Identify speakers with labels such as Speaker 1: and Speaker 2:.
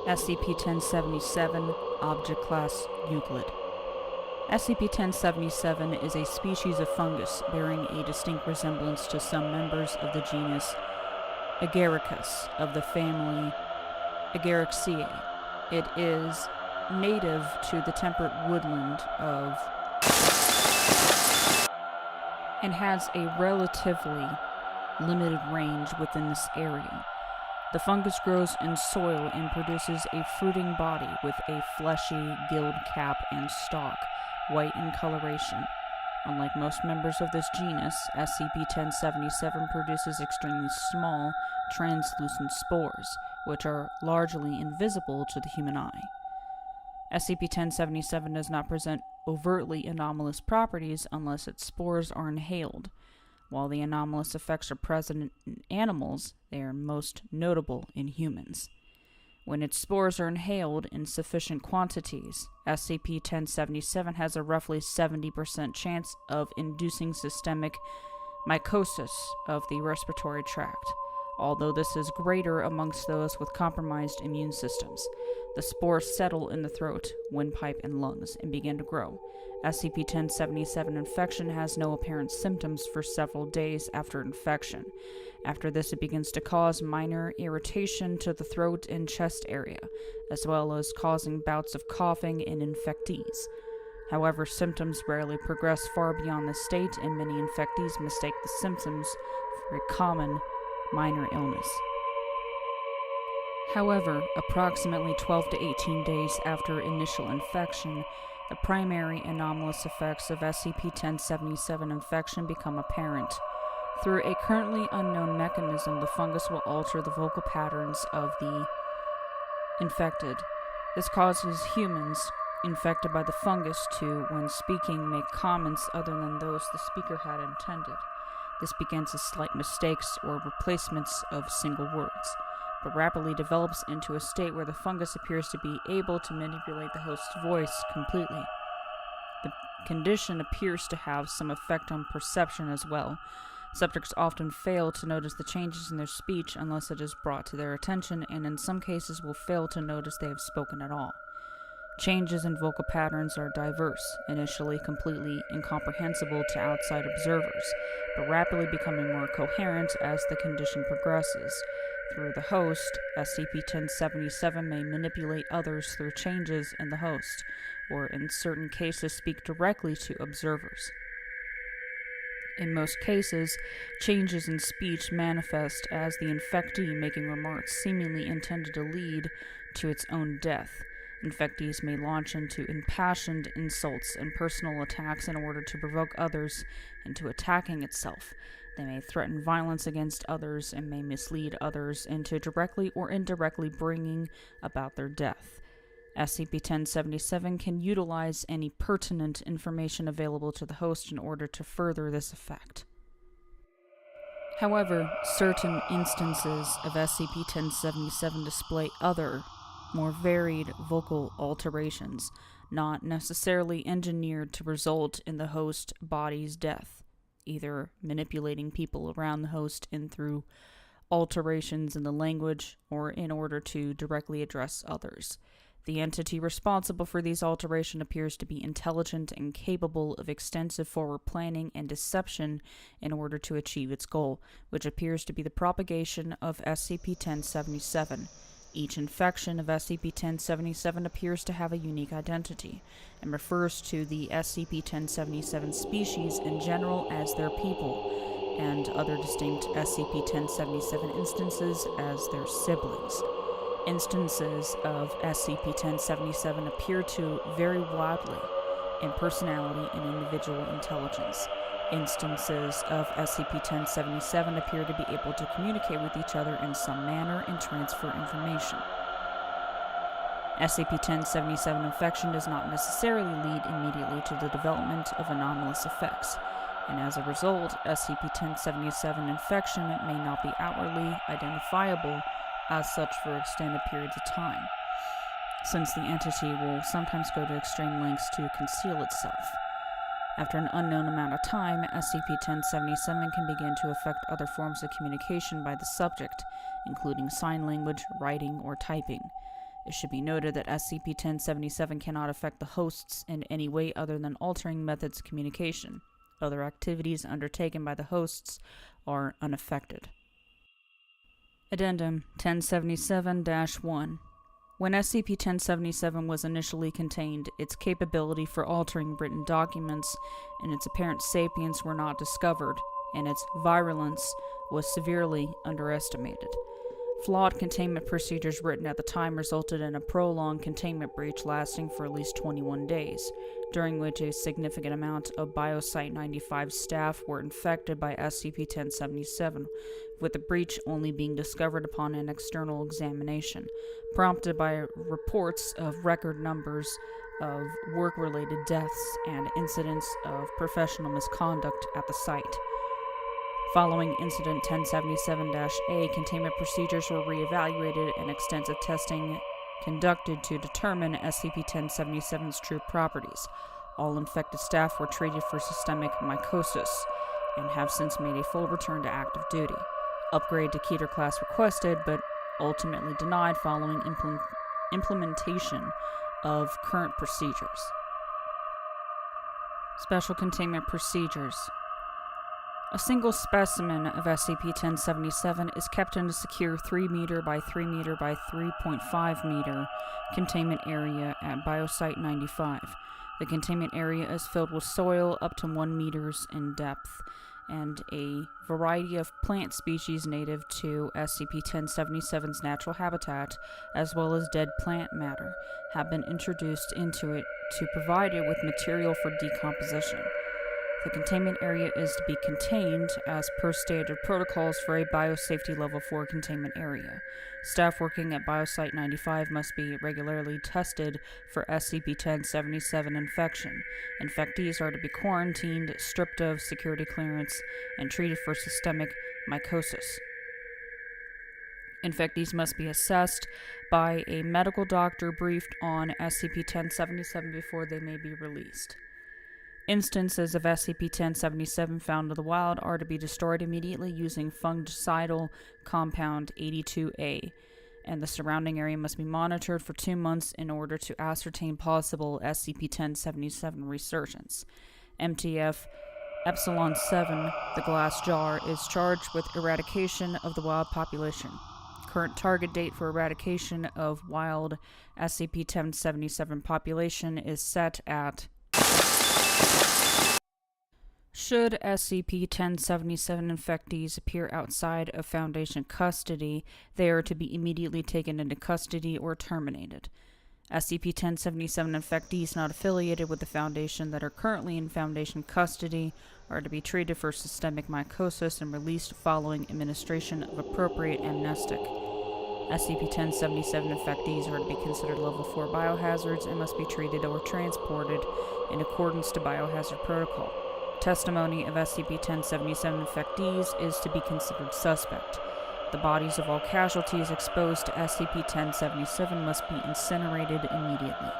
Speaker 1: SCP-1077, Object Class Euclid. SCP-1077 is a species of fungus bearing a distinct resemblance to some members of the genus Agaricus of the family Agaricaceae. It is native to the temperate woodland of and has a relatively limited range within this area. The fungus grows in soil and produces a fruiting body with a fleshy, gilled cap and stalk, white in coloration. Unlike most members of this genus, SCP-1077 produces extremely small, translucent spores, which are largely invisible to the human eye. SCP-1077 does not present overtly anomalous properties unless its spores are inhaled. While the anomalous effects are present in animals, they are most notable in humans. When its spores are inhaled in sufficient quantities, SCP-1077 has a roughly 70% chance of inducing systemic mycosis of the respiratory tract, although this is greater amongst those with compromised immune systems. The spores settle in the throat, windpipe, and lungs and begin to grow. SCP-1077 infection has no apparent symptoms for several days after infection. After this, it begins to cause minor irritation to the throat and chest area, as well as causing bouts of coughing in infectees. However, symptoms rarely progress far beyond this state, and many infectees mistake the symptoms for a common minor illness. However, approximately 12 to 18 days after initial infection, the primary anomalous effects of SCP-1077 infection become apparent. Through a currently unknown mechanism, the fungus will alter the vocal patterns of the infected. This causes humans infected by the fungus to, when speaking, make comments other than those the speaker had intended. This begins as slight mistakes or replacements of single words, but rapidly develops into a state where the fungus appears to be able to manipulate the host's voice completely. The condition appears to have some effect on perception as well. Subjects often fail to notice the changes in their speech unless it is brought to their attention, and in some cases will fail to notice they have spoken at all. Changes in vocal patterns are diverse, initially completely incomprehensible to outside observers, but rapidly becoming more coherent as the condition progresses. Through the host, SCP-1077 may manipulate others through changes in the host, or in certain cases speak directly to observers. In most cases, changes in speech manifest as the infectee making remarks seemingly intended to lead to its own death. Infectees may launch into impassioned insults and personal attacks in order to provoke others into attacking itself. They may threaten violence against others and may mislead others into directly or indirectly bringing about their death. SCP-1077 can utilize any pertinent information available to the host in order to further this effect. However, certain instances of SCP-1077 display other, more varied vocal alterations, not necessarily engineered to result in the host body's death, either manipulating people around the host in through alterations in the language or in order to directly address others. The entity responsible for these alterations appears to be intelligent and capable of extensive forward planning and deception in order to achieve its goal, which appears to be the propagation of SCP-1077. Each infection of SCP-1077 appears to have a unique identity, and refers to the SCP-1077 species in general as their people, and other distinct SCP-1077 instances as their siblings. Instances of SCP-1077 appear to vary wildly in personality and individual intelligence. Instances of SCP-1077 appear to be able to communicate with each other in some manner and transfer information. SCP-1077 infection does not necessarily lead immediately to the development of anomalous effects, and as a result, SCP-1077 infection may not be outwardly identifiable as such for extended periods of time, since the entity will sometimes go to extreme lengths to conceal itself. After an unknown amount of time, SCP-1077 can begin to affect other forms of communication by the subject, including sign language, writing, or typing. It should be noted that SCP-1077 cannot affect the hosts in any way other than altering methods of communication. Other activities undertaken by the hosts are unaffected. Addendum 1077-1. When SCP-1077 was initially contained, its capability for altering written documents and its apparent sapience were not discovered, and its virulence was severely underestimated. Flawed containment procedures written at the time resulted in a prolonged containment breach lasting for at least 21 days, during which a significant amount of Biosite-95 staff were infected by SCP-1077, with the breach only being discovered upon an external examination, prompted by reports of record numbers of work-related deaths and incidents of professional misconduct at the site. Following Incident 1077-A, containment procedures were re-evaluated and extensive testing conducted to determine SCP-1077's true properties. All infected staff were treated for systemic mycosis and have since made a full return to active duty. Upgrade to Keter class requested, but ultimately denied following implementation of current procedures. Special Containment Procedures. A single specimen of SCP-1077 is kept in a secure 3 meter by 3 meter by 3.5 meter containment area at Biosite-95. The containment area is filled with soil up to 1 meters in depth, and a variety of plant species native to SCP-1077's natural habitat, as well as dead plant matter, have been introduced into it to provide it with material for decomposition. The containment area is to be contained as per standard protocols for a Biosafety Level 4 containment area. Staff working at Biosite-95 must be regularly tested for SCP-1077 infection. Infectees are to be quarantined, stripped of security clearance, and treated for systemic mycosis. Infectees must be assessed by a medical doctor briefed on SCP-1077 before they may be released. Instances of SCP-1077 found in the wild are to be destroyed immediately using fungicidal compound 82A, and the surrounding area must be monitored for 2 months in order to ascertain possible SCP-1077 resurgence. MTF Epsilon 7, the glass jar, is charged with eradication of the wild population. Current target date for eradication of wild SCP-1077 population is set at should SCP-1077 infectees appear outside of Foundation custody, they are to be immediately taken into custody or terminated. SCP-1077 infectees not affiliated with the Foundation that are currently in Foundation custody are to be treated for systemic mycosis and released following administration of appropriate amnestic. SCP-1077 infectees are to be considered Level 4 biohazards and must be treated or transported in accordance to Biohazard Protocol. Testimony of SCP-1077 infectees is to be considered suspect. The bodies of all casualties exposed to SCP-1077 must be incinerated immediately.